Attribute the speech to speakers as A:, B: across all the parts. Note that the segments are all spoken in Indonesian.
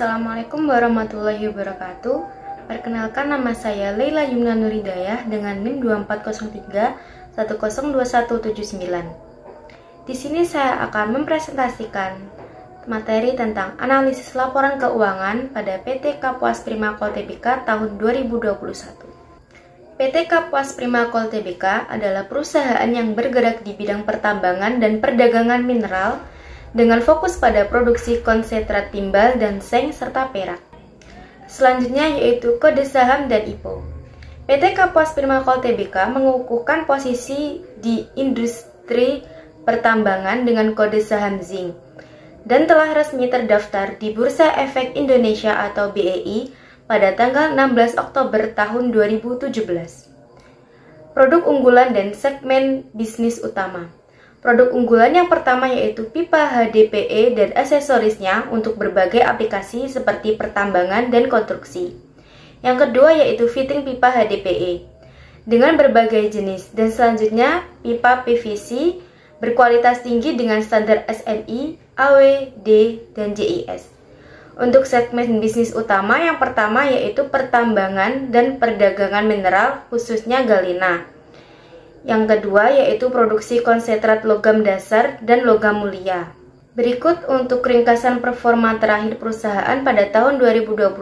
A: Assalamualaikum warahmatullahi wabarakatuh. Perkenalkan, nama saya Leila Yumna Nuridayah dengan NIM 2403 102179. Di sini saya akan mempresentasikan materi tentang analisis laporan keuangan pada PT Kapuas Prima Kol Tbk tahun 2021. PT Kapuas Prima Kol Tbk adalah perusahaan yang bergerak di bidang pertambangan dan perdagangan mineral dengan fokus pada produksi konsentrat timbal dan seng serta perak. Selanjutnya yaitu kode saham dan IPO. PT Kapuas Prima Kol Tbk mengukuhkan posisi di industri pertambangan dengan kode saham zinc dan telah resmi terdaftar di Bursa Efek Indonesia atau BEI pada tanggal 16 Oktober tahun 2017. Produk unggulan dan segmen bisnis utama. Produk unggulan yang pertama yaitu pipa HDPE dan aksesorisnya untuk berbagai aplikasi seperti pertambangan dan konstruksi. Yang kedua yaitu fitting pipa HDPE dengan berbagai jenis, dan selanjutnya pipa PVC berkualitas tinggi dengan standar SNI, AW, D, dan JIS. Untuk segmen bisnis utama yang pertama yaitu pertambangan dan perdagangan mineral khususnya galena. Yang kedua yaitu produksi konsentrat logam dasar dan logam mulia. Berikut untuk ringkasan performa terakhir perusahaan pada tahun 2021.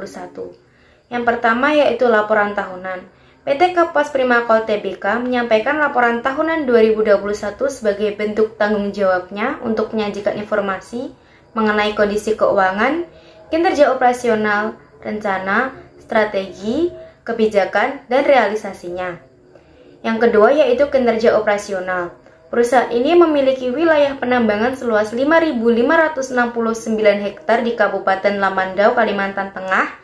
A: Yang pertama yaitu laporan tahunan. PT Kapuas Prima Kol Tbk menyampaikan laporan tahunan 2021 sebagai bentuk tanggung jawabnya untuk menyajikan informasi mengenai kondisi keuangan, kinerja operasional, rencana, strategi, kebijakan, dan realisasinya. Yang kedua yaitu kinerja operasional. Perusahaan ini memiliki wilayah penambangan seluas 5.569 hektar di Kabupaten Lamandau, Kalimantan Tengah,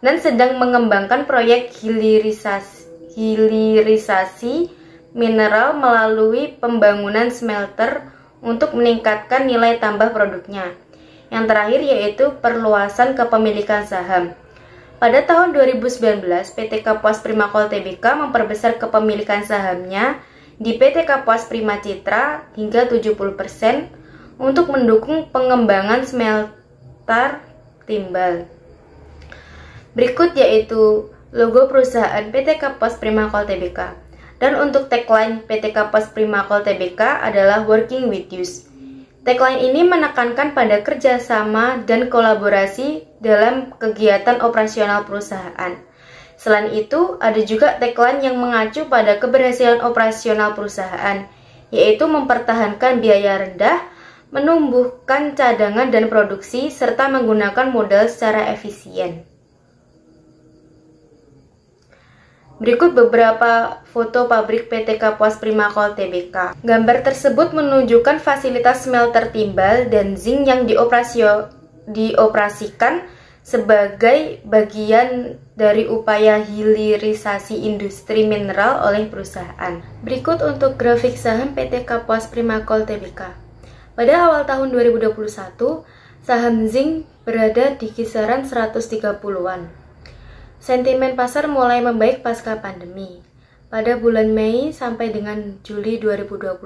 A: dan sedang mengembangkan proyek hilirisasi mineral melalui pembangunan smelter untuk meningkatkan nilai tambah produknya. Yang terakhir yaitu perluasan kepemilikan saham. Pada tahun 2019, PT Kapuas Prima Kol Tbk memperbesar kepemilikan sahamnya di PT Kapuas Prima Citra hingga 70% untuk mendukung pengembangan smelter timbal. Berikut yaitu logo perusahaan PT Kapuas Prima Kol Tbk. Dan untuk tagline PT Kapuas Prima Kol Tbk adalah Working with You. Tagline ini menekankan pada kerjasama dan kolaborasi dalam kegiatan operasional perusahaan. Selain itu, ada juga tagline yang mengacu pada keberhasilan operasional perusahaan, yaitu mempertahankan biaya rendah, menumbuhkan cadangan dan produksi, serta menggunakan modal secara efisien. Berikut beberapa foto pabrik PT Kapuas Prima Kol Tbk. Gambar tersebut menunjukkan fasilitas smelter timbal dan zinc yang dioperasikan sebagai bagian dari upaya hilirisasi industri mineral oleh perusahaan. Berikut untuk grafik saham PT Kapuas Prima Kol Tbk. Pada awal tahun 2021, saham zinc berada di kisaran 130-an. Sentimen pasar mulai membaik pasca pandemi. Pada bulan Mei sampai dengan Juli 2021,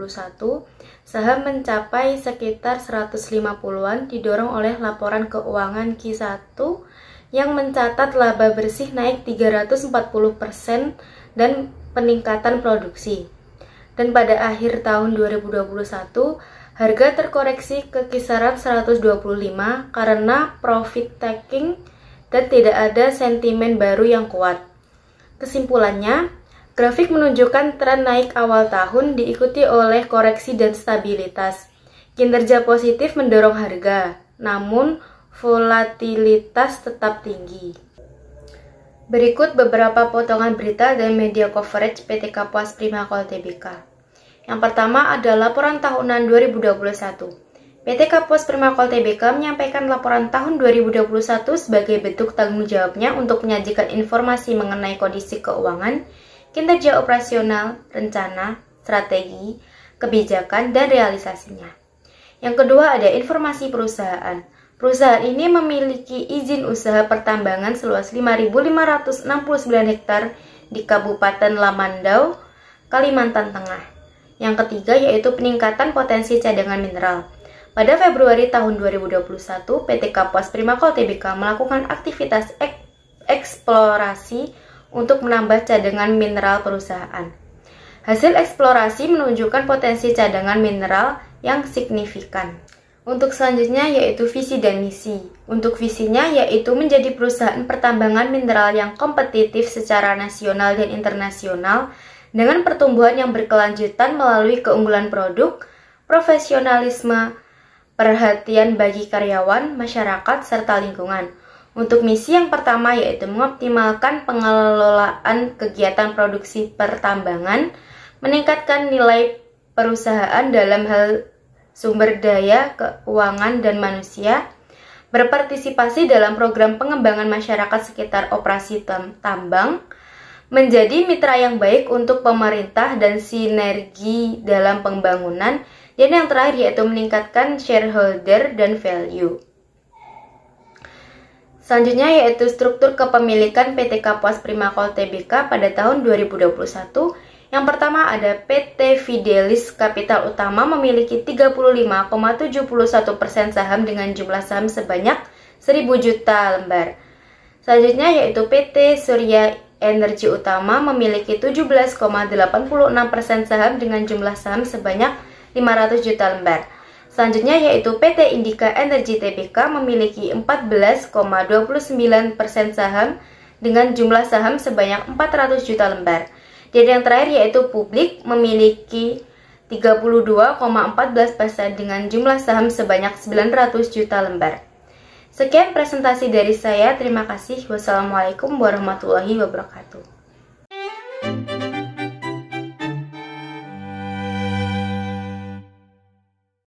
A: saham mencapai sekitar 150-an didorong oleh laporan keuangan Q1 yang mencatat laba bersih naik 340% dan peningkatan produksi. Dan pada akhir tahun 2021, harga terkoreksi ke kisaran 125 karena profit taking dan tidak ada sentimen baru yang kuat. Kesimpulannya, grafik menunjukkan tren naik awal tahun diikuti oleh koreksi dan stabilitas. Kinerja positif mendorong harga, namun volatilitas tetap tinggi. Berikut beberapa potongan berita dan media coverage PT Kapuas Prima Kol Tbk. Yang pertama adalah laporan tahunan 2021. PT Kapuas Prima Kol Tbk menyampaikan laporan tahun 2021 sebagai bentuk tanggung jawabnya untuk menyajikan informasi mengenai kondisi keuangan, kinerja operasional, rencana, strategi, kebijakan, dan realisasinya. Yang kedua ada informasi perusahaan. Perusahaan ini memiliki izin usaha pertambangan seluas 5.569 hektar di Kabupaten Lamandau, Kalimantan Tengah. Yang ketiga yaitu peningkatan potensi cadangan mineral. Pada Februari tahun 2021, PT Kapuas Primakol Tbk melakukan aktivitas eksplorasi untuk menambah cadangan mineral perusahaan. Hasil eksplorasi menunjukkan potensi cadangan mineral yang signifikan. Untuk selanjutnya yaitu visi dan misi. Untuk visinya yaitu menjadi perusahaan pertambangan mineral yang kompetitif secara nasional dan internasional dengan pertumbuhan yang berkelanjutan melalui keunggulan produk, profesionalisme, perhatian bagi karyawan, masyarakat, serta lingkungan. Untuk misi yang pertama yaitu mengoptimalkan pengelolaan kegiatan produksi pertambangan, meningkatkan nilai perusahaan dalam hal sumber daya, keuangan, dan manusia, berpartisipasi dalam program pengembangan masyarakat sekitar operasi tambang, menjadi mitra yang baik untuk pemerintah dan sinergi dalam pembangunan, dan yang terakhir yaitu meningkatkan shareholder dan value. Selanjutnya yaitu struktur kepemilikan PT Kapuas Primakol Tbk pada tahun 2021. Yang pertama ada PT Fidelis Kapital Utama memiliki 35,71% saham dengan jumlah saham sebanyak 1.000 juta lembar. Selanjutnya yaitu PT Surya Energi Utama memiliki 17,86% saham dengan jumlah saham sebanyak 500 juta lembar. Selanjutnya yaitu PT Indika Energi Tbk memiliki 14,29% saham dengan jumlah saham sebanyak 400 juta lembar. Dan yang terakhir yaitu Publik memiliki 32,14% dengan jumlah saham sebanyak 900 juta lembar. Sekian presentasi dari saya. Terima kasih. Wassalamualaikum warahmatullahi wabarakatuh.